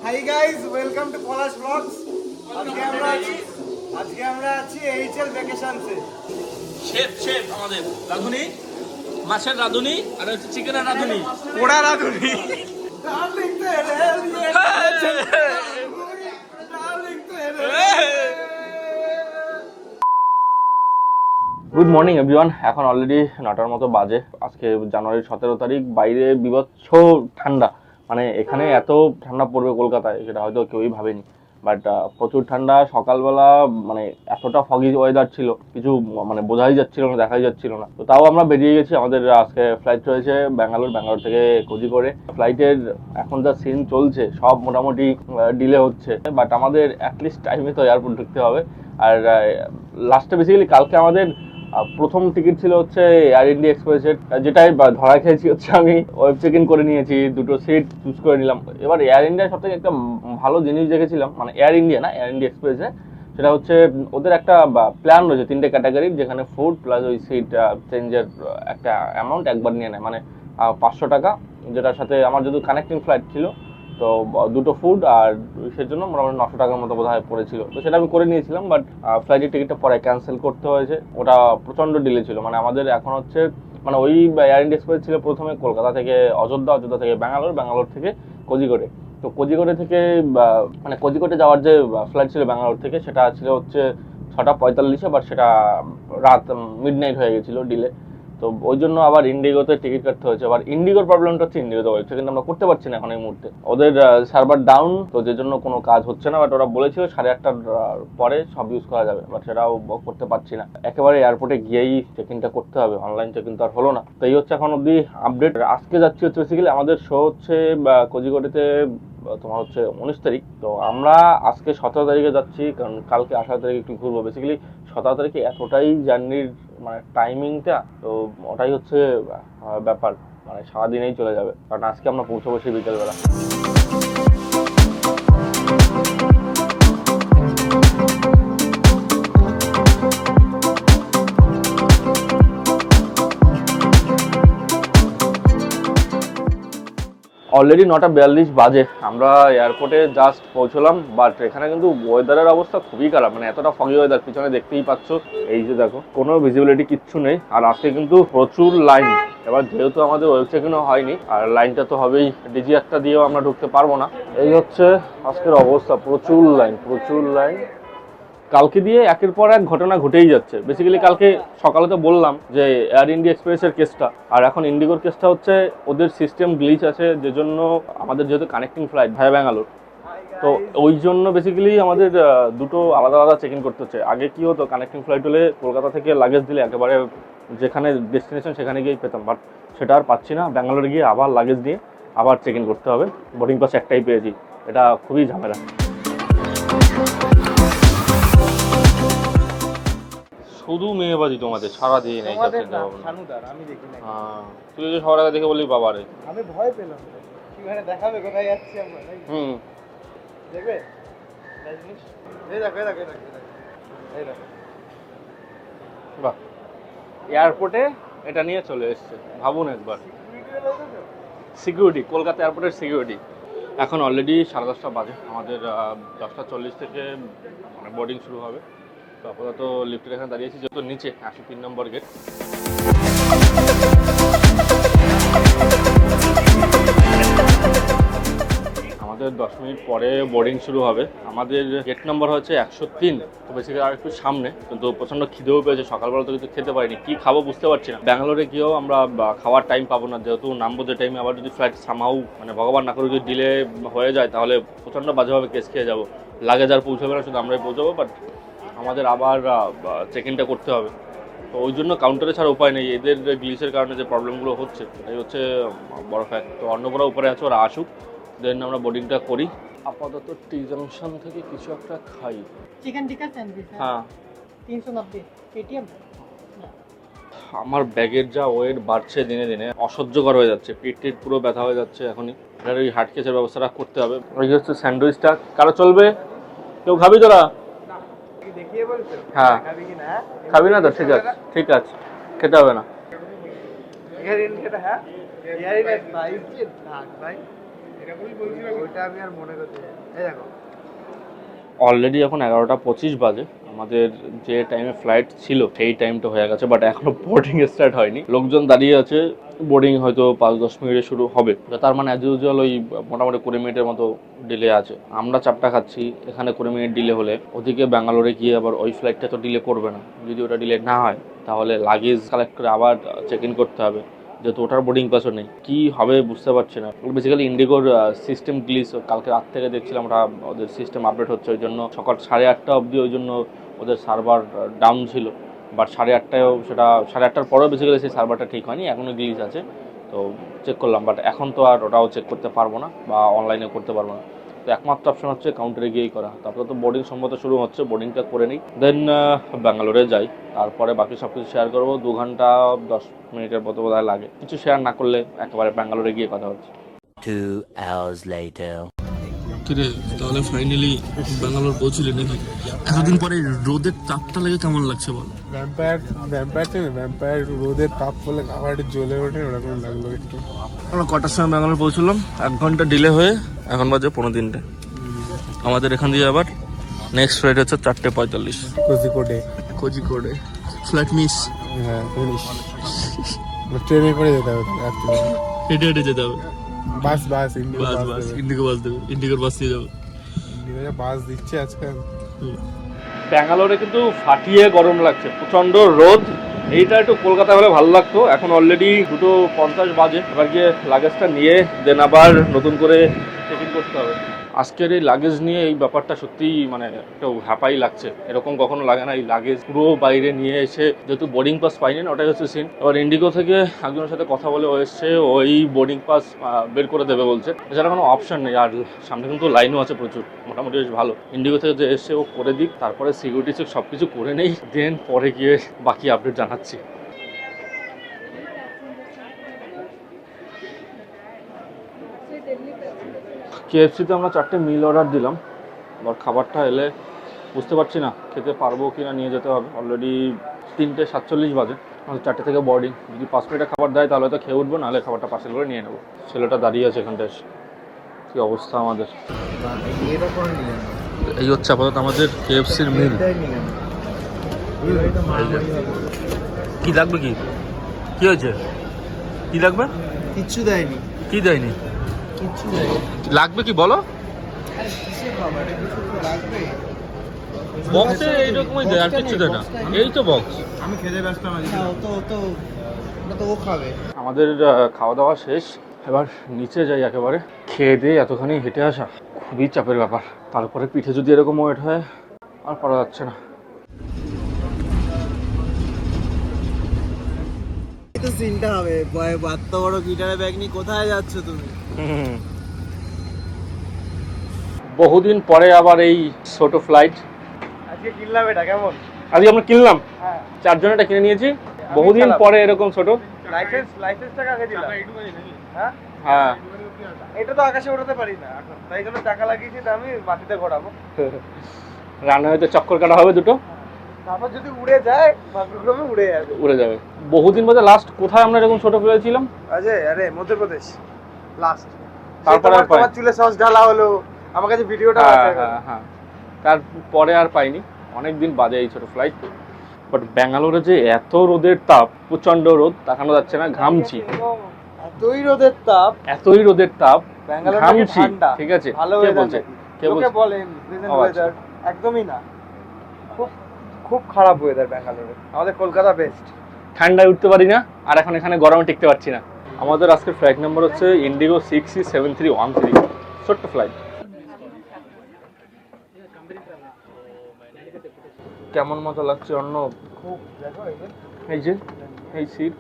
High guys, welcome to Palash vlogs. আজকে আমরা আছি এইচএল ভ্যাকেশনসে। শেফ আমাদের রাঁধুনি, মাছের রাঁধুনি আর হচ্ছে চিকেনের রাঁধুনি, পোড়া রাঁধুনি। Good morning everyone. এখন অলরেডি 9টার মতো বাজে। আজকে জানুয়ারির 17 তারিখ। বাইরে বিভৎস ঠান্ডা, মানে এখানে এত ঠান্ডা পড়বে কলকাতায় সেটা হয়তো কেউই ভাবেনি। বাট প্রচুর ঠান্ডা। সকালবেলা মানে এতটা ফগি ওয়েদার ছিল, কিছু মানে বোঝাই যাচ্ছিল না, দেখাই যাচ্ছিল না। তো তাও আমরা বেরিয়ে গেছি। আমাদের আজকে ফ্লাইট রয়েছে ব্যাঙ্গালোর থেকে কোজিকোড়ে। ফ্লাইটের এখন যা সিন চলছে সব মোটামুটি ডিলে হচ্ছে, বাট আমাদের অ্যাটলিস্ট টাইমে তো এয়ারপোর্ট ঢুকতে হবে। আর লাস্টে বেসিক্যালি কালকে আমাদের প্রথম টিকিট ছিল হচ্ছে এয়ার ইন্ডিয়া এক্সপ্রেসের, যেটাই ধরা খেয়েছি হচ্ছে আমি ওয়েব চেক ইন করে নিয়েছি, দুটো সিট চুজ করে নিলাম। এবার এয়ার ইন্ডিয়ার সব থেকে একটা ভালো জিনিস দেখেছিলাম, মানে এয়ার ইন্ডিয়া না, এয়ার ইন্ডিয়া এক্সপ্রেসে, সেটা হচ্ছে ওদের একটা প্ল্যান রয়েছে 3টে ক্যাটাগরির, যেখানে ফুড প্লাস ওই সিট চেঞ্জের একটা অ্যামাউন্ট একবার নিয়ে নেয়, মানে 500 টাকা, যেটার সাথে আমার যদি কানেক্টিং ফ্লাইট ছিল তো দুটো ফুড আর সেজন্য মোটামুটি 900 টাকার মতো বোধহয় পড়েছিল। তো সেটা আমি করে নিয়েছিলাম, বাট ফ্লাইটের টিকিটটা পরে ক্যান্সেল করতে হয়েছে। ওটা প্রচণ্ড ডিলে ছিল। মানে আমাদের এখন হচ্ছে মানে ওই এয়ার ইন্ডিয়া এক্সপ্রেস ছিল প্রথমে কলকাতা থেকে অযোধ্যা থেকে ব্যাঙ্গালোর থেকে কোজিকোড়ে। তো কোজিকোড়ে থেকে মানে কোজিকোড়ে যাওয়ার যে ফ্লাইট ছিল ব্যাঙ্গালোর থেকে, সেটা ছিল হচ্ছে 6:45, বাট সেটা রাত মিডনাইট হয়ে গেছিলো ডিলে। তো ওই জন্য আবার ইন্ডিগোতে টিকিট কাটতে হয়েছে। আবার ইন্ডিগোর প্রবলেমটা হচ্ছে ইন্ডিগোতে ওয়েবসাইট কিন্তু আমরা করতে পারছি না এখন এই মুহূর্তে, ওদের সার্ভার ডাউন, তো যে জন্য কোনো কাজ হচ্ছে না। বাট ওরা বলেছিল 8:30টার পরে সব ইউজ করা যাবে, বাট সেটাও করতে পারছি না। একেবারে এয়ারপোর্টে গিয়েই চেক ইনটা করতে হবে, অনলাইন চেক ইন তো আর হলো না। তো এই হচ্ছে এখন অব্দি আপডেট। আজকে যাচ্ছি হচ্ছে বেসিক্যালি আমাদের শো হচ্ছে কোজিকোড়েতে তোমার হচ্ছে 19 তারিখ। তো আমরা আজকে 17 তারিখে যাচ্ছি, কারণ কালকে 18 তারিখে একটু ঘুরবো। বেসিক্যালি 17 তারিখে এতটাই জার্নির মানে টাইমিংটা, তো ওটাই হচ্ছে ব্যাপার, মানে সারাদিনেই চলে যাবে। কারণ আজকে আমরা পৌঁছবো সেই বিকেলবেলা। অলরেডি 9:42 বাজে, আমরা এয়ারপোর্টে জাস্ট পৌঁছলাম। বাট এখানে কিন্তু ওয়েদারের অবস্থা খুবই খারাপ, মানে এতটা ফগি ওয়েদার, পিছনে দেখতেই পাচ্ছ, এই যে দেখো কোনো ভিজিবিলিটি কিচ্ছু নেই। আর আজকে কিন্তু প্রচুর লাইন। এবার যেহেতু আমাদের ওয়েব চেক ইনও হয়নি, আর লাইনটা তো হবেই, ডিজি একটা দিয়েও আমরা ঢুকতে পারবো না। এই হচ্ছে আজকের অবস্থা, প্রচুর লাইন। কালকে দিয়ে একের পর এক ঘটনা ঘটেই যাচ্ছে। বেসিক্যালি কালকে সকালে তো বললাম যে এয়ার ইন্ডিয়া এক্সপ্রেসের কেসটা, আর এখন ইন্ডিগোর কেসটা হচ্ছে ওদের সিস্টেম গ্লিচ আছে, যে জন্য আমাদের যেহেতু কানেক্টিং ফ্লাইট ভায়া ব্যাঙ্গালোর, তো ওই জন্য বেসিক্যালি আমাদের দুটো আলাদা চেক ইন করতে হচ্ছে। আগে কি হতো, কানেক্টিং ফ্লাইট হলে কলকাতা থেকে লাগেজ দিলে একেবারে যেখানে ডেস্টিনেশন সেখানে গিয়েই পেতাম, বাট সেটা আর পাচ্ছি না। ব্যাঙ্গালোরে গিয়ে আবার লাগেজ দিয়ে আবার চেক ইন করতে হবে। বোর্ডিং পাস একটাই পেয়েছি, এটা খুবই ঝামেলা। শুধু মেয়েবাজি তোমাদের সারাদিন। এই তুই যে সবার আগে দেখে বললি বাবা রে, আমি ভয় পেলাম, কি মানে দেখাবে কোথায় যাচ্ছি আমরা। দেখবে এই দেখো বাহ, এয়ারপোর্টে এটা নিয়ে চলে এসছে, ভাবুন একবার। সিকিউরিটি, কলকাতা এয়ারপোর্টের সিকিউরিটি। এখন অলরেডি 10:30 বাজে, আমাদের 10:40 থেকে মানে বোর্ডিং শুরু হবে। তো আপাতত লিফটের এখানে দাঁড়িয়েছি, যেহেতু নিচে 83 নম্বর গেট। আমাদের 10 মিনিট পরে বোর্ডিং শুরু হবে। আমাদের গেট নম্বর হচ্ছে 103। তো বেসিক্যালি আর একটু সামনে, কিন্তু প্রচণ্ড খিদেও পেয়েছে। সকালবেলা তো কিছু খেতে পারিনি, কি খাবো বুঝতে পারছি না। ব্যাঙ্গালোরে গিয়েও আমরা খাওয়ার টাইম পাবো না, যেহেতু নামবো যে টাইমে, আবার যদি ফ্লাইট সামহাউ মানে ভগবান না করে যদি ডিলে হয়ে যায়, তাহলে প্রচণ্ড বাজেভাবে কেস খেয়ে যাবো। লাগেজ আর পৌঁছাবে না, শুধু আমরাই পৌঁছাবো। বাট আমাদের আবার চেক ইনটা করতে হবে। তো ওই জন্য কাউন্টারে ছাড়া উপায় নেই। এদের গ্লিচের কারণে যে প্রবলেমগুলো হচ্ছে, এই হচ্ছে বড় ফ্যাক্ট। তো অন্যপুরা উপরে আছে, ওরা আসুক, দেন আমরা বোর্ডিংটা করি। আপাতত টি জাংশন থেকে কিছু একটা খাই। চিকেন টিক্কা স্যান্ডউইচ, হ্যাঁ 390 পেটিএম। আমার ব্যাগের যা ওয়েট বাড়ছে দিনে দিনে, অসহ্যকর হয়ে যাচ্ছে। পেট পুরো ব্যথা হয়ে যাচ্ছে এখনই। এটার ওই হার্ট কেসের ব্যবস্থাটা করতে হবে। ওই হচ্ছে স্যান্ডউইচটা, কারো চলবে? কেউ খাবি তোরা? দেখিয়ে বলছো হ্যাঁ, খাবি কি না? খাবি না তো ঠিক আছে, খেতে হবে না। এয়ার ইন্ডিয়াটা, হ্যাঁ এয়ার ইন্ডিয়া প্রাইস যে ভাই ওইটা আমি আর মনে করতে চাই না। এই দেখো অলরেডি এখন 11:25 বাজে। আমাদের যে টাইমে ফ্লাইট ছিল সেই টাইমটা হয়ে গেছে, বাট এখনো বোর্ডিং স্টার্ট হয়নি। লোকজন দাঁড়িয়ে আছে, বোর্ডিং হয়তো 5-10 মিনিটে শুরু হবে। তার মানে অ্যাজ ইউজুয়াল ওই মোটামুটি 20 মিনিটের মতো ডিলে আছে। আমরা চাপটা খাচ্ছি, এখানে 20 মিনিট ডিলে হলে ওদিকে ব্যাঙ্গালোরে গিয়ে আবার ওই ফ্লাইটটা তো ডিলে করবে না। যদি ওটা ডিলে না হয় তাহলে লাগেজ কালেক্ট করে আবার চেক ইন করতে হবে, যেহেতু ওটার বোর্ডিং পাসও নেই। কি হবে বুঝতে পারছি না। বেসিক্যালি ইন্ডিগোর সিস্টেম গ্লিচ, কালকে রাত থেকে দেখছিলাম ওরা ওদের সিস্টেম আপডেট হচ্ছে, ওই জন্য সকাল 8:30 অবধি ওই জন্য ওদের সার্ভার ডাউন ছিল। বাট 8:30টায়ও সেটা 8:30টার পরেও বেসিক্যালি সেই সার্ভারটা ঠিক হয়নি, এখনও গ্লিচ আছে। তো চেক করলাম, বাট এখন তো আর ওটাও চেক করতে পারবো না বা অনলাইনে করতে পারবো না। তো একমাত্র অপশন হচ্ছে কাউন্টারে গিয়েই করা। তারপরে তো বোর্ডিং সম্ভবত শুরু হচ্ছে, বোর্ডিংটা করে নিই, দেন ব্যাঙ্গালোরে যাই। তারপরে বাকি সব কিছু শেয়ার করবো। 2 ঘন্টা 10 মিনিটের মতো বোধহয় লাগে। কিছু শেয়ার না করলে একেবারে ব্যাঙ্গালোরে গিয়ে কথা হচ্ছে। 2 hours later. কিরে, তাহলে ফাইনালি ব্যাঙ্গালোর পৌঁছলি নাকি? এতদিন পরে রোদের তাপটা লেগে কেমন লাগছে বল? ভ্যাম্পায়ার রোদের তাপ বলে খাবারটা জ্বলে ওঠে, ওরকম লাগলো একটু। আমরা কটার সময় ব্যাঙ্গালোর পৌঁছলাম? 1 ঘন্টা ডিলে হয়ে এখন বাজে 3:45। আমাদের এখান দিয়ে আবার নেক্সট ফ্লাইট হচ্ছে 4:45 কোজিকোডে। Flight miss. হ্যাঁ, ট্রেনে করে যেতে হবে, হেঁটে হেঁটে যেতে হবে। বাস ইন্ডিগো বাস দেবে, ইন্ডিগোর বাস দিয়ে যাবে। বাস দিচ্ছে আজকাল। ব্যাঙ্গালোরে কিন্তু ফাটিয়ে গরম লাগছে, প্রচন্ড রোদ। এইটা একটু কলকাতা হলে ভালো লাগতো। এখন অলরেডি 2:50 বাজে। এবার গিয়ে লাগেজটা নিয়ে দেন আবার নতুন করে চেক ইন করতে হবে। আজকের এই লাগেজ নিয়ে এই ব্যাপারটা সত্যিই মানে একটু হ্যাপাই লাগছে। এরকম কখনো লাগে না, এই লাগেজ পুরো বাইরে নিয়ে এসে, যেহেতু বোর্ডিং পাস পাইনি না, ওটাই হচ্ছে সিন। এবার ইন্ডিগো থেকে একজনের সাথে কথা বলে ও এসছে, ওই বোর্ডিং পাস বের করে দেবে বলছে। এছাড়া কোনো অপশন নেই। আর সামনে কিন্তু লাইনও আছে প্রচুর, মোটামুটি বেশ ভালো। ইন্ডিগো থেকে যে এসছে ও করে দিক, তারপরে সিকিউরিটি চেক সব কিছু করে নেই, দেন পরে গিয়ে বাকি আপডেট জানাচ্ছি। কেএফসিতে আমরা 4টে মিল অর্ডার দিলাম। আবার খাবারটা এলে বুঝতে পারছি না খেতে পারবো কি না, নিয়ে যেতে হবে। অলরেডি 3:47 বাজে, আমাদের 4টে থেকে বোর্ডিং। যদি 5 মিনিটে খাবার দেয় তাহলে তো খেয়ে উঠবো, নাহলে খাবারটা পার্সেল করে নিয়ে নেবো। ছেলেটা দাঁড়িয়ে আছে এখানটা এসে। কী অবস্থা আমাদের। এই হচ্ছে আপাতত আমাদের কেএফসির মিল। কি লাগবে? কি কি হয়েছে? কি লাগবে? কিচ্ছু দেয়নি, কি দেয়নি? কিচ্ছু দেয়নি। লাগবে কি বলো? বক্সে এইরকমই দেয়, আর কিচ্ছু দেয় না। এই তো বক্স। আমি খেতে ব্যস্ত না, তো ও খাবে। আমাদের খাওয়া দাওয়া শেষ, এবার নিচে যাই। একেবারে খেয়ে দিয়ে এতখানি হেঁটে আসা খুবই চাপের ব্যাপার। তারপরে পিঠে যদি এরকম ওয়েট হয় আর পারা যাচ্ছে না। তো সিনটা হবে, এত বড় গিটারের ব্যাগ নিয়ে কোথায় যাচ্ছ তুমি? বহুদিন পরে আবার এই ছোট ফ্লাইট আজকে কিনলাম এটা, কেমন? আজকে আমরা কিনলাম, হ্যাঁ, 4 জন এটা কিনে নিয়েছি। বহুদিন পরে এরকম ছোট। লাইসেন্সটা কাকে দিলাম? হ্যাঁ, হ্যাঁ, এটা তো আকাশে ওঠাতে পারি না এখন, তাই জন্য টাকা লাগিয়েছি, তা আমি মাটিতে ঘোরাবো। রান্নাঘরে চক্কর কাটা হবে দুটো, তারপর যদি উড়ে যায় ভাগ্যক্রমে উড়ে যাবে। উড়ে যাবে। বহুদিন বাদে লাস্ট কোথায় আমরা এরকম ছোট ফ্লাইট ছিলাম? আরে মধ্যপ্রদেশ লাস্ট। তারপরে আর পাই। তোমার চুলে সস ঢালা হলো, আমার কাছে ভিডিওটা আছে। হ্যাঁ, তারপরে আর পাইনি, অনেকদিন বাদে এই ছোট ফ্লাইট। বাট ব্যাঙ্গালোরে যে এত রোদের তাপ, প্রচন্ড রোদ, তাকানো যাচ্ছে না, ঘামছি। এতই রোদের তাপ, ব্যাঙ্গালোর ঘামছি। ঠান্ডা, ঠিক আছে, ভালো কে ওয়েদার বলছে? কে লোকে বলছে? বলেন প্রেজেন্ট ও, আচ্ছা। ওয়েদার একদমই না, খুব খুব খারাপ ওয়েদার ব্যাঙ্গালোরে। আমাদের কলকাতা বেস্ট। ঠান্ডায় উঠতে পারি না, আর এখন এখানে গরমে টিকতে পারছি না। আমাদের আজকের ফ্লাইট নাম্বার হচ্ছে ইন্ডিগো 6C7313, ছোট্ট ফ্লাইট। কেমন মজা লাগছে অন্য, খুব দেখো এই যে এই সিট।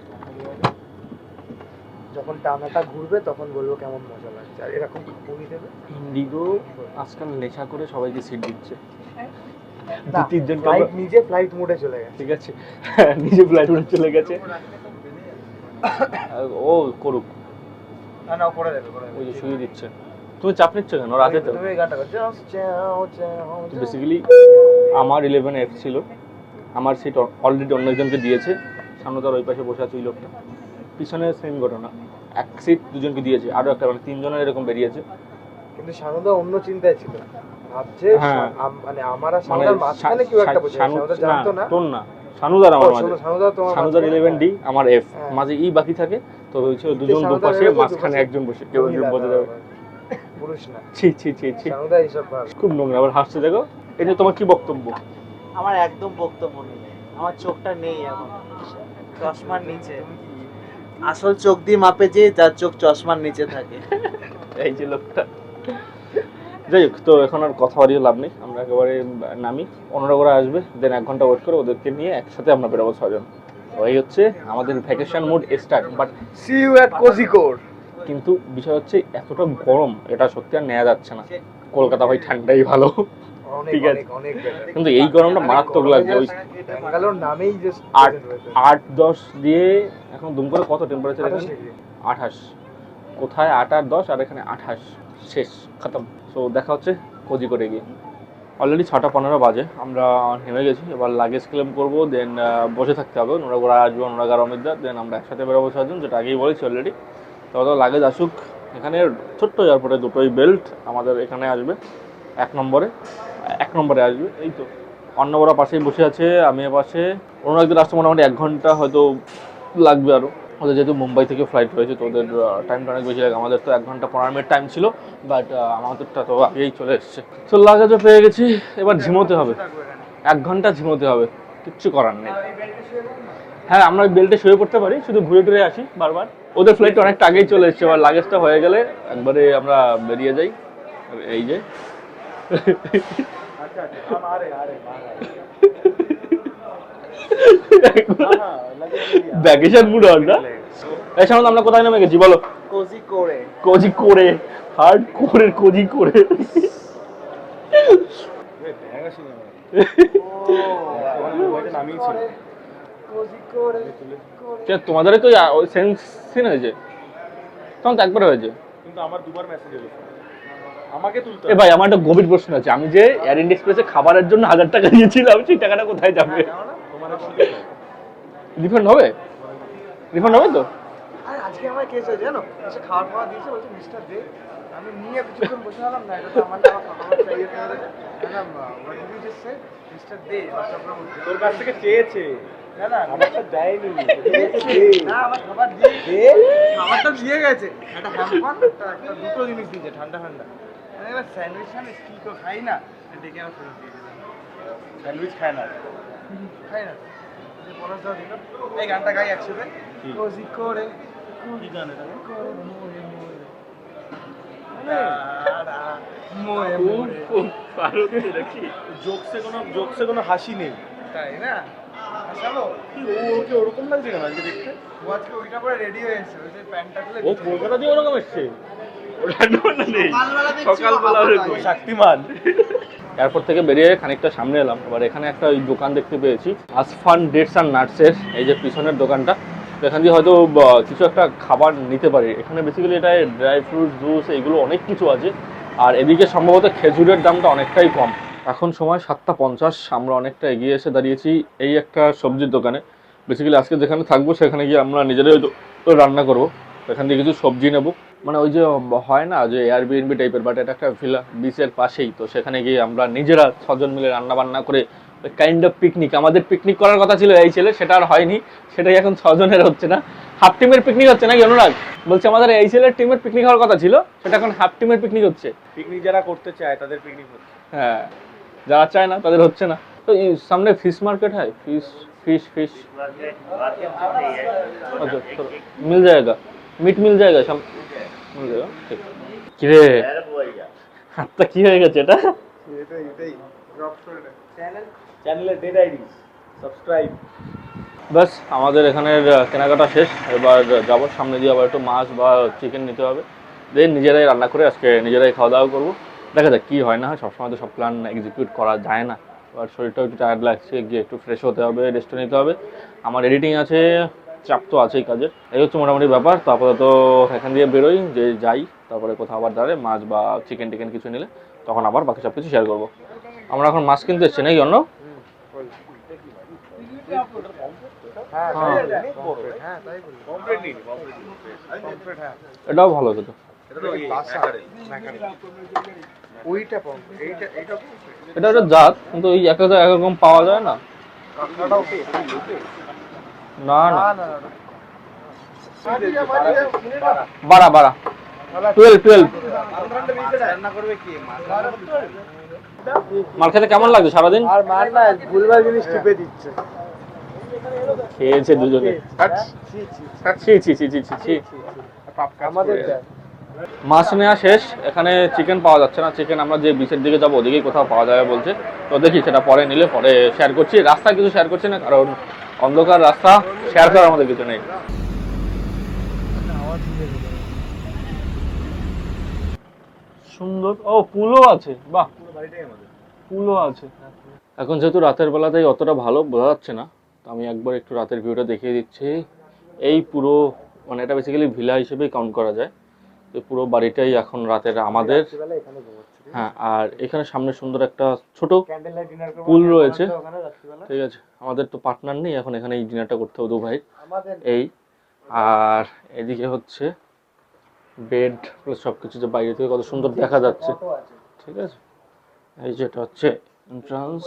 যখন টানাটা ঘুরবে তখন বলবো কেমন মজা লাগছে। আর এরকম পুরি দেবে। ইন্ডিগো আজকাল নেশা করে সবাইকে সিট দিচ্ছে। না, 2-3 জন ফ্লাইট নিজে ফ্লাইট মোডে চলে গেছে। ঠিক আছে, নিজে ফ্লাইট উড়ে চলে গেছে। ও করুক, না করে দেবে, ওই যে শুয়ে দিচ্ছে। তুমি চাপ নিচ্ছ কেন? রাতে তো তুমি এই গানটা করছো, বেসিক্যালি আমার 11F ছিল, আমার সিট অলরেডি অন্য একজনকে দিয়েছে। সামনে তার ওই পাশে বসে আছে ওই লোকটা, পিছনে সেম ঘটনা। এক সিট দুজনকে দিয়েছে, আরো একটা মানে তিনজনের এরকম বেরিয়েছে। কিন্তু সানুদা অন্য চিন্তায় ছিল, ভাবছে হ্যাঁ। মানে আমার আর সানুদার মাঝখানে কেউ একটা বসে আছে, সানুদা জানতো না। তোর না, সানুদার আমার মাঝে, সানুদা তোমার সানুদার 11D আমার F, হ্যাঁ। মাঝে ই বাকি থাকে, তো হয়েছিল দুজন দুপাশে, মাঝখানে একজন বসে, কেউ একজন বসে যাবে। পুরুষ না, ছি ছি ছি ছি, সানুদা এইসব ভাবে। খুব নোংরা। আবার হাসছে দেখো। এই যে তোমার কি বক্তব্য? আমার একদম বক্তব্য নেই, আমার চোখটা নেই এখন চশমার নিচে। আসল চোখ দিয়ে মাপে যে যার চোখ চশমার নিচে থাকে। এই যে লোকটা। যাই হোক, তো এখন আর কথা বাড়িয়ে লাভ নেই, আমরা একেবারে নামি, অনুরাগরা আসবে, দেন 1 ঘন্টা ওয়েট করে ওদেরকে নিয়ে একসাথে আমরা বেরোবো 6 জন। তো এই হচ্ছে আমাদের vacation mood start. But see you at কোজিকোর। কিন্তু বিষয় হচ্ছে এতটা গরম, এটা সত্যি আর নেওয়া যাচ্ছে না। কলকাতা ভাই ঠান্ডাই ভালো, অনেক ঠিক আছে। অনেক অনেক better। কিন্তু এই গরমটা মারাত্মক লাগছে। ওই ব্যাঙ্গালোর নামেই জাস্ট 8-10 দিয়ে এখন দুম করে কত টেম্পারেচার এখানে? 28। কোথায় 8 আর 10, আর এখানে 28, শেষ খতম। সো দেখা হচ্ছে কোজিকোড়ে গিয়ে। অলরেডি 6:15 বাজে, আমরা নেমে গেছি। এবার লাগেজ ক্লেম করবো, দেন বসে থাকতে হবে। নোরাগোড়া আসবে, নোরাগ আর অমিতদা, দেন আমরা একসাথে বেরোবো 6 জন, যেটা আগেই বলেছি অলরেডি। তো লাগেজ আসুক। এখানে ছোট্ট এয়ারপোর্টে দুটোই বেল্ট আমাদের এখানে আসবে, 1 নম্বরে আসবে। এই তো অন্নবরা পাশেই বসে আছে, আমি পাশে। অনুরাগদের আসতে মোটামুটি 1 ঘন্টা হয়তো লাগবে আরও। ওদের যেহেতু মুম্বাই থেকে ফ্লাইট হয়েছে, তো ওদের টাইমটা অনেক বেশি লাগে। আমাদের তো 1 ঘন্টা 15 মিনিট টাইম ছিল, বাট আমাদেরটা তো আগেই চলে এসছে। তো লাগেজও পেয়ে গেছি, এবার ঝিমোতে হবে। 1 ঘন্টা ঝিমোতে হবে, কিচ্ছু করার নেই। হ্যাঁ, আমরা ওই বেল্টে শুয়ে পড়তে পারি, শুধু ঘুরে টুরে আসি বারবার। ওদের ফ্লাইট অনেকটা আগেই চলে এসছে, এবার লাগেজটা হয়ে গেলে একবারে আমরা বেরিয়ে যাই। এই যে ভ্যাকেশন মুড আর না। এই সামনে আমরা কোথায় নেমে গেছি বলো? কোজিকোড়ে। কোজিকোড়ে, হার্ড কোরে কোজিকোড়ে। তোমাদেরই তো সেন্স সিন হয়েছে, তখন তো একবার হয়েছে। কিন্তু আমার দুবার মেসেজ এলো, আমাকে তুলতে এ ভাই, আমার একটা গভীর প্রশ্ন আছে। আমি যে এয়ার ইন্ডিয়া এক্সপ্রেসে খাবারের জন্য 1000 টাকা দিয়েছিলাম, সেই টাকাটা কোথায় যাবে? রিফান্ড হবে? রিফান্ড হবে তো? আরে আজকে আমার কেস হয়েছে জানো, এসে খাওয়ার খাওয়া দিয়েছে, বলছে মিস্টার দে। আমি নিয়ে কিছুক্ষণ বসে আলাম, না এটা তো আমার না, আমার চাইয়ে করে না what did you just say mister দে। তোর কাছ থেকে চেয়েছে, না না আমারটা দেয়নি, না আমার খাবার দিয়ে খাবারটা দিয়ে গেছে, একটা হ্যাম্পার একটা দুটো জিনিস দিয়েছে ঠান্ডা ঠান্ডা। আমি এবার স্যান্ডউইচ আমি স্টিকও খাই না, ডেকে আমার ফেরত দিয়ে দিলাম। স্যান্ডউইচ খায় না, খাই না। পলাশ দাও দিল, এই গানটা গাই একসাথে। কোজি করে কি গান এটা? মোয়ে মোয়ে জোকসে কোনো হাসি নেই, তাই না? হাসালো কি? ওকে ওরকম লাগছে কেন আজকে দেখতে? ও আজকে ওইটা পরে রেডি হয়ে এসেছে, ওই যে প্যান্টটা খুলে। ও কলকাতা দিয়ে ওরকম এসছে, সকালবেলা শক্তিমান। এয়ারপোর্ট থেকে বেরিয়ে খানিকটা সামনে এলাম, এবার এখানে একটা ওই দোকান দেখতে পেয়েছি, আসফান ডেটস অ্যান্ড নাটসের। এই যে পিছনের দোকানটা, এখান দিয়ে হয়তো কিছু একটা খাবার নিতে পারি। এখানে বেসিক্যালি এটা ড্রাই ফ্রুট জুস এইগুলো অনেক কিছু আছে, আর এদিকে সম্ভবত খেজুরের দামটা অনেকটাই কম। এখন সময় 7:50, আমরা অনেকটা এগিয়ে এসে দাঁড়িয়েছি এই একটা সবজির দোকানে। বেসিক্যালি আজকে যেখানে থাকবো সেখানে গিয়ে আমরা নিজেরাই রান্না করবো। এখান থেকে কিছু সবজি নেবো, মানে ওই যে হয় না যে এয়ারবিএনবি টাইপের, বাট এটা একটা ভিলা বিচের পাশেই। তো সেখানে গিয়ে আমরা নিজেরা 6 জন মিলে রান্না বান্না করে কাইন্ড অফ পিকনিক। আমাদের পিকনিক করার কথা ছিল এই ছেলে, সেটা আর হয়নি। সেটাই এখন 6 জনের হচ্ছে না, হাফ টিমের পিকনিক হচ্ছে নাকি অনুরাগ? বলছে আমাদের এই ছেলের টিমের পিকনিক হওয়ার কথা ছিল, সেটা এখন হাফ টিমের পিকনিক হচ্ছে। পিকনিক যারা করতে চায় তাদের পিকনিক হচ্ছে। হ্যাঁ, যারা চায় না তাদের হচ্ছে না। তো এই সামনে ফিশ মার্কেট হয়, ফিশ ফিশ ফিশ আচ্ছা মিল जाएगा, মিট মিল जाएगा, সব মিল जाएगा। ঠিক কিরে হাতটা কি হয়ে গেছে? এটা এটাই ড্রপ করে দে। চ্যানেলে ডেড আইডি সাবস্ক্রাইব। বাস আমাদের এখানের কেনাকাটা শেষ। এবার যাবো সামনে দিয়ে, আবার একটু মাছ বা চিকেন নিতে হবে, দেন নিজেরাই রান্না করে আজকে নিজেরাই খাওয়া দাওয়া করবো। দেখা যাক কী হয় না হয়, সবসময় তো সব প্ল্যান এক্সিকিউট করা যায় না। এবার শরীরটাও একটু টায়ার্ড লাগছে, গিয়ে একটু ফ্রেশ হতে হবে, রেস্ট নিতে হবে। আমার এডিটিং আছে, চাপ তো আছেই কাজের। এই হচ্ছে মোটামুটি ব্যাপার। তো আপাতত এখান দিয়ে বেরোই, যে যাই, তারপরে কোথাও আবার দাঁড়ে মাছ বা চিকেন টিকেন কিছু নিলে তখন আবার বাকি সব কিছু শেয়ার করবো। আমরা এখন মাছ কিনতে এসছি নাকি অন্য? হ্যাঁ হ্যাঁ। হ্যাঁ তাই বলি পমফ্রেট হ্যাঁ এটাও ভালো খেতে। বাসা ওইটা পমফ্রেট এইটা এটা একটা জাত, কিন্তু ওই এক এক রকম পাওয়া যায় না। কাঁকড়াটাও না না, না বাড়া 12 রান্না করবে কি মাছ মার খেতে কেমন লাগছে সারাদিন? আর মার না ভুলভাল জিনিস টিপে দিচ্ছে খেয়েছে দুজনে। ছি ছি ছি ছি ছি ছি। আমাদের মাছ নেওয়া শেষ, এখানে চিকেন পাওয়া যাচ্ছে না। চিকেন আমরা যে বিচের দিকে যাবো ওদিকেই কোথাও পাওয়া যাবে বলছে, তো দেখি সেটা পরে নিলে পরে শেয়ার করছি। রাস্তা কিছু শেয়ার করছি না, কারণ অন্ধকার রাস্তা, শেয়ার করার আমাদের কিছু নেই। সুন্দর, ও পুলও আছে, বাহ পুলও আছে। এখন যেহেতু রাতের বেলাতেই অতটা ভালো বোঝা যাচ্ছে না, তো আমি একবার একটু রাতের ভিউটা দেখিয়ে দিচ্ছি। এই পুরো মানে এটা বেসিক্যালি ভিলা হিসেবেই কাউন্ট করা যায়। তো পুরো বাড়িটাই এখন রাতের আমাদের। হ্যাঁ, আর এখানে সামনে সুন্দর একটা ছোট পুল রয়েছে। ঠিক আছে, আমাদের তো পার্টনার নেই এখন, এখানে এই ডিনারটা করতে হবে দু ভাই এই। আর এদিকে হচ্ছে বেড প্লাস সবকিছু, যে বাইরে থেকে কত সুন্দর দেখা যাচ্ছে। ঠিক আছে, এই যেটা হচ্ছে এন্ট্রান্স,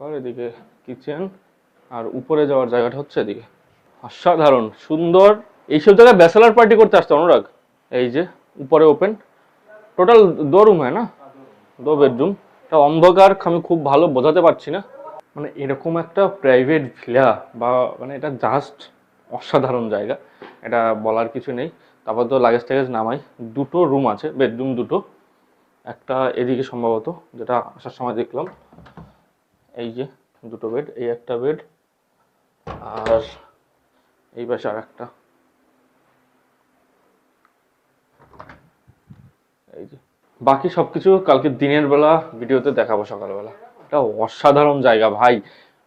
আর এদিকে কিচেন, আর উপরে যাওয়ার জায়গাটা হচ্ছে এদিকে। অসাধারণ সুন্দর। এইসব জায়গায় ব্যাচেলার পার্টি করতে আসতো অনুরাগ। এই যে উপরে ওপেন, টোটাল 2 রুম হয় না, 2 বেডরুম। এটা অন্ধকার, আমি খুব ভালো বোঝাতে পারছি না। মানে এরকম একটা প্রাইভেট ভিলা বা মানে এটা জাস্ট অসাধারণ জায়গা, এটা বলার কিছু নেই। তারপর তো লাগেজ টাগেজ নামাই। 2টো রুম আছে, বেডরুম 2টো, একটা এদিকে সম্ভবত যেটা আসার সময় দেখলাম। এই যে 2টো বেড, এই একটা বেড, আর এই পাশে আর একটা। এই যে বাকি সবকিছু কালকে দিনের বেলা ভিডিওতে দেখাবো, সকালবেলা। এটা অসাধারণ জায়গা ভাই,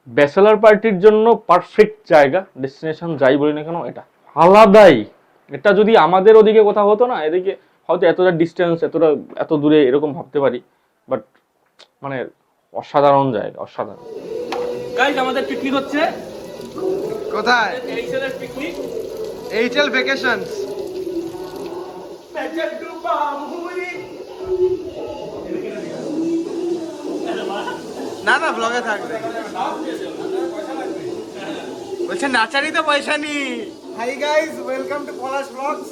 ব্যাচেলার পার্টির জন্য পারফেক্ট জায়গা, ডেস্টিনেশন যাই বলি না কেন এটা আলাদাই। এটা যদি আমাদের ওদিকে কোথাও হতো না, এদিকে হয়তো এতটা ডিস্টেন্স, এত দূরে এরকম ভাবতে পারি, বাট মানে অসাধারণ জায়গা, অসাধারণ। গাইস, আমাদের পিকনিক হচ্ছে কোথায়? এইচএলের পিকনিক, এইচএল ভ্যাকেশনস। না না, ব্লগে থাকবে। বলছে নাচারি তো পয়সা নি। Hi guys, welcome to Palash vlogs.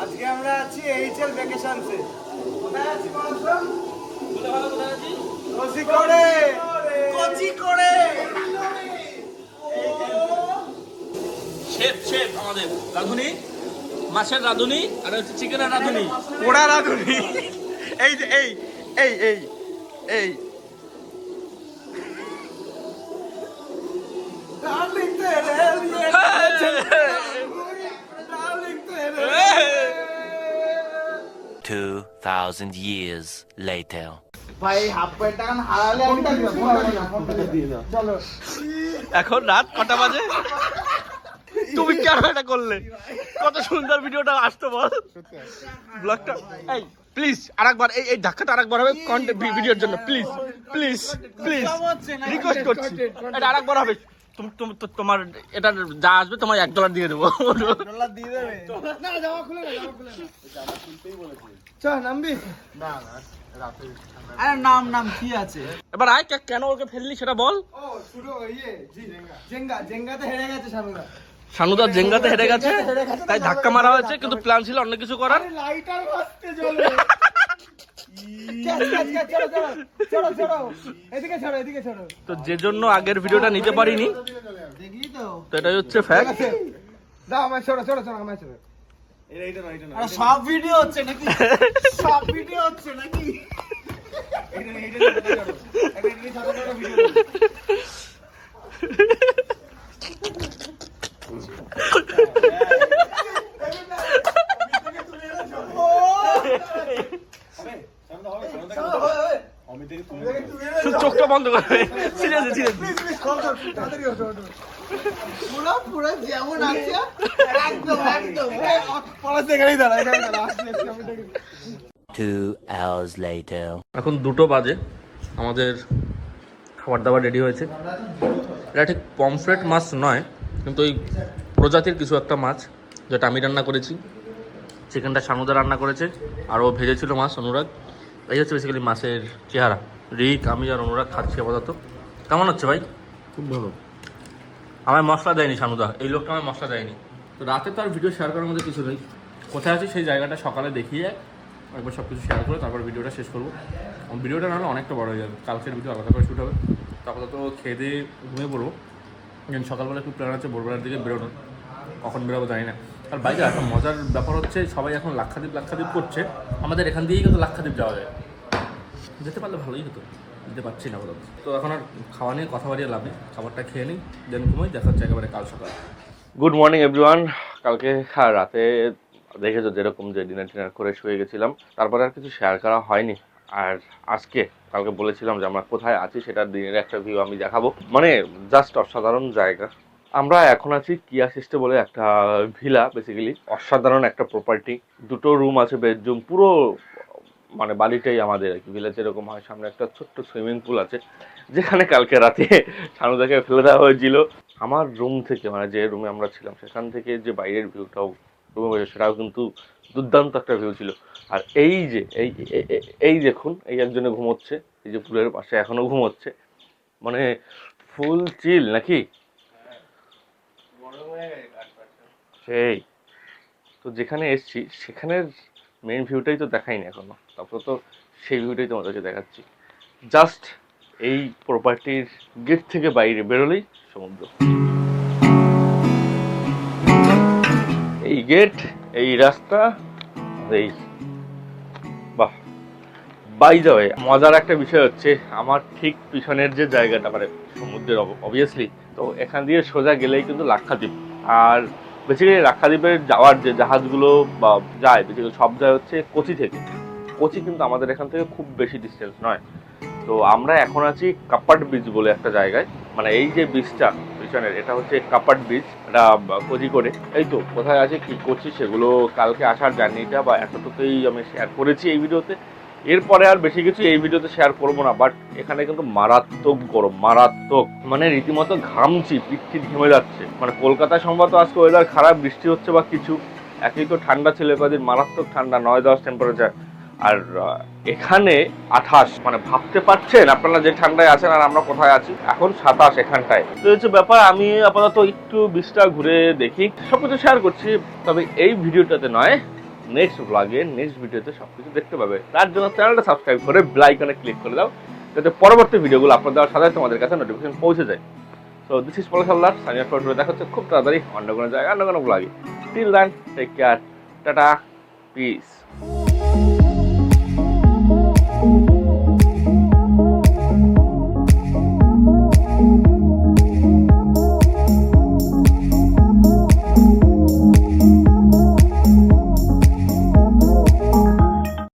আজকে আমরা আছি এইচএল ভ্যাকেশনসে। কোথায় আছি পলাশ ব্লগ? কোচিকোড়ে। শেফ আমাদের রাঁধুনি, মাছের রাঁধুনি, আর হচ্ছে চিকেনের রাঁধুনি, পোড়া রাঁধুনি। এই যে এই এই এই এই $2,000 years later. ভাই হাফ প্যান্ট টাকা হারালে চলো। এখন রাত কটা বাজে? তুমি কেন এটা করলে? কত সুন্দর ভিডিওটা আসতো বল, ব্লগটা। এই প্লিজ আরেকবার এই ধাক্কাটা আরেকবার হবে কন্টেন্ট ভিডিওর জন্য, প্লিজ প্লিজ প্লিজ রিকোয়েস্ট করছি, এটা আরেকবার হবে। তোমার এটা যা আসবে তোমার $1 দিয়ে দেবো। ডলার দিয়ে দেবে না? জামা খুলে না, জামা খুলে না। চল নামবি না না রাতে। আরে নাম কি আছে? এবার আয়, কেন ওকে ফেললি সেটা বল। ও শুরু ইয়ে জেঙ্গাতে হেরে গেছে সানুদা। সানুদা জেঙ্গাতে হেরে গেছে, তাই ধাক্কা মারা হয়েছে, কিন্তু প্ল্যান ছিল অন্য কিছু করার। লাইটার বাজতে চলে। এদিকে ছাড়ো। তো যে জন্য আগের ভিডিওটা নিতে পারিনি, দেখলি তো? তো এটাই হচ্ছে ফ্যাক্ট। দাও আমায় ছাড়ো আমায় ছাড়ো। আরে সব ভিডিও হচ্ছে নাকি? সব ভিডিও হচ্ছে নাকি? চোখটা বন্ধ করে, সিরিয়াসলি পুরো যেমন আছে একদম 2 hours later. এখন 2টো বাজে, আমাদের খাবার দাবার রেডি হয়েছে। এটা ঠিক পমফ্রেট মাছ নয়, কিন্তু ওই প্রজাতির কিছু একটা মাছ, যেটা আমি রান্না করেছি। চিকেনটা সানুদা রান্না করেছে, আর ও ভেজেছিল মাছ অনুরাগ। এই হচ্ছে বেসিক্যালি মাছের চেহারা। রিক, আমি আর অনুরাগ খাচ্ছি আপাতত। কেমন হচ্ছে ভাই? খুব ভালো। আমায় মশলা দেয়নি সানুদা, এই লোকটা আমায় মশলা দেয়নি। তো রাতে তো আর ভিডিও শেয়ার করার মধ্যে কিছু নেই। কোথায় আছি সেই জায়গাটা সকালে দেখিয়ে একবার সব কিছু শেয়ার করে তারপর ভিডিওটা শেষ করবো। ভিডিওটা নাহলে অনেকটা বড় হয়ে যাবে, কালকের ভিডিও আলাদা করে শ্যুট হবে। তারপরে তো খেয়ে দিয়ে ঘুমিয়ে পড়বো। কিন্তু সকালবেলা একটু প্ল্যান আছে ভোরবেলার দিকে বেরোনোর, কখন বেরোবো জানি না। আর বাইরে একটা মজার ব্যাপার হচ্ছে, সবাই এখন লাক্ষাদ্বীপ করছে। আমাদের এখান দিয়েই কিন্তু লাক্ষাদ্বীপ যাওয়া যায়, যেতে পারলে ভালোই হতো, যেতে পারছি না বলতে। তো এখন আর খাওয়া নিয়ে কথা বাড়িয়ে লাভ নেই, খাবারটা খেয়ে নিই, দেন ঘুমোই। দেখা হচ্ছে একেবারে কাল সকালে। Good morning everyone. কালকে রাতে দেখেছো যেরকম যে ডিনার করে শুয়ে গেছিলাম, তারপরে আর কিছু শেয়ার করা হয়নি। আর কালকে বলেছিলাম যে আমরা কোথায় আছি সেটার দিনের একটা ভিউ আমি দেখাবো। মানে জাস্ট অসাধারণ জায়গা। আমরা এখন আছি কিয়া সিস্টে বলে একটা ভিলা, বেসিক্যালি অসাধারণ একটা প্রপার্টি। 2টো রুম আছে, বেডরুম, পুরো মানে বাড়িটাই আমাদের আর কি। ভিলেজ এরকম হয়, সামনে একটা ছোট্ট সুইমিং পুল আছে, যেখানে কালকে রাতে সানুদাকে ফেলে দেওয়া হয়েছিল। আমার রুম থেকে, মানে যে রুমে আমরা ছিলাম সেখান থেকে যে বাইরের ভিউটাও রুমে বসে, সেটাও কিন্তু দুর্দান্ত একটা ভিউ ছিল। আর এই যে এই দেখুন, এই একজনে ঘুমোচ্ছে, এই যে পুলের পাশে এখনো ঘুমোচ্ছে, মানে ফুল চিল নাকি সেই। তো যেখানে এসছি সেখানের মেইন ভিউটাই তো দেখাইনি এখনো, তারপর তো সেই ভিউটাই তোমাদেরকে দেখাচ্ছি। জাস্ট এই প্রপার্টির গেট থেকে বাইরে বেরোলেই সমুদ্র। এই গেট, এই রাস্তা, এই বাহ। বাই দ্য ওয়ে, মজার একটা বিষয় হচ্ছে, আমার ঠিক পিছনের যে জায়গাটা, মানে সমুদ্রের অবভিয়াসলি, তো এখান দিয়ে সোজা গেলেই কিন্তু লাক্ষাদ্বীপ। আর বেসিক্যালি লাক্ষাদ্বীপের যাওয়ার যে জাহাজগুলো বা যায়, বেসিক্যালি সব যায় হচ্ছে কোচি থেকে। কোচি কিন্তু আমাদের এখান থেকে খুব বেশি ডিস্টেন্স নয়। তো আমরা এখন আছি কাপ্পাড বিচ বলে একটা জায়গায়। মানে এই যে বিচটা পিছনের, এটা হচ্ছে কাপ্পাড বিচ, এটা কোজিকোড়ে। এই তো কোথায় আছে কি করছি সেগুলো কালকে আসার জার্নিটা বা এতটুকুই আমি শেয়ার করেছি এই ভিডিওতে। এরপরে আর বেশি কিছু এই ভিডিওতে শেয়ার করবো না। বাট এখানে কিন্তু মারাত্মক গরম, মারাত্মক, মানে রীতিমতো ঘামছি, পিঠি ঘেমে যাচ্ছে। মানে কলকাতায় সম্ভবত আজকে ওয়েদার খারাপ, বৃষ্টি হচ্ছে বা কিছু, একই তো ঠান্ডা ছিল কদিন, মারাত্মক ঠান্ডা, 9-10 টেম্পারেচার। আর এখানে 28, মানে ভাবতে পারছেন আপনারা যে ঠান্ডায় আছেন আর আমরা কোথায় আছি। এখন 27 এখানটায়। তো হচ্ছে ব্যাপার, আমি আপাতত একটু বিচটা ঘুরে দেখি, সবকিছু শেয়ার করছি। তবে এই ভিডিওটাতে নয়, নেক্সট ব্লগে, নেক্সট ভিডিওতে সবকিছু দেখতে পাবে। তার জন্য চ্যানেলটা সাবস্ক্রাইব করে বেল আইকনে ক্লিক করে দাও, যাতে পরবর্তী ভিডিওগুলো আপলোড দেওয়ার সাথে তোমাদের কাছে নোটিফিকেশন পৌঁছে যায়। So this is Palash Halder, sign off করে দেখা হচ্ছে খুব তাড়াতাড়ি অন্য কোনো জায়গায়, অন্য কোনো ব্লগে। Till then, take care, tata, piece.